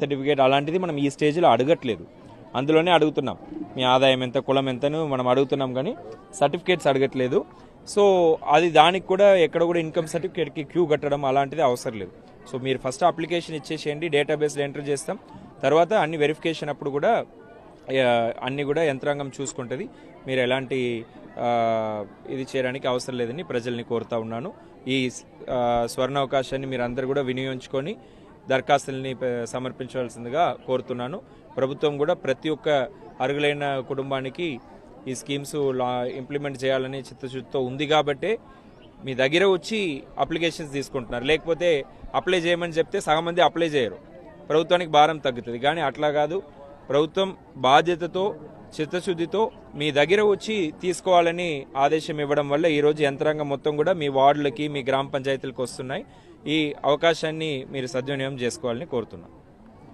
Certificate అలాంటిది మనం ఈ స్టేజ్లో అడగట్లేదు. అందులోనే అడుగుతున్నాం మీ ఆదాయం ఎంత, కులం ఎంతను మనం అడుగుతున్నాం, కానీ సర్టిఫికేట్స్ అడగట్లేదు. సో అది దానికి కూడా ఎక్కడ కూడా ఇన్కమ్ సర్టిఫికేట్కి క్యూ కట్టడం అలాంటిది అవసరం లేదు. సో మీరు ఫస్ట్ అప్లికేషన్ ఇచ్చేసేయండి, డేటాబేస్లో ఎంటర్ చేస్తాం. తర్వాత అన్ని వెరిఫికేషన్ అప్పుడు కూడా అన్నీ కూడా యంత్రాంగం చూసుకుంటుంది. మీరు ఎలాంటి ఇది చేయడానికి అవసరం లేదని ప్రజల్ని కోరుతా ఉన్నాను. ఈ స్వర్ణ అవకాశాన్ని మీరు అందరు కూడా వినియోగించుకొని దరఖాస్తుల్ని సమర్పించవలసిందిగా కోరుతున్నాను. ప్రభుత్వం కూడా ప్రతి ఒక్క అర్హులైన కుటుంబానికి ఈ స్కీమ్స్ ఇంప్లిమెంట్ చేయాలని చిత్తశుద్ధితో ఉంది కాబట్టే మీ దగ్గర వచ్చి అప్లికేషన్స్ తీసుకుంటున్నారు. లేకపోతే అప్లై చేయమని చెప్తే సగం మంది అప్లై చేయరు, ప్రభుత్వానికి భారం తగ్గుతుంది. కానీ అట్లా కాదు, ప్రభుత్వం బాధ్యతతో చిత్తశుద్ధితో మీ దగ్గర వచ్చి తీసుకోవాలని ఆదేశం ఇవ్వడం వల్ల ఈరోజు యంత్రాంగం మొత్తం కూడా మీ వార్డులకి, మీ గ్రామ పంచాయతీలకు వస్తున్నాయి. ఈ అవకాశాన్ని మీరు సద్వినియోగం చేసుకోవాలని కోరుతున్నాను.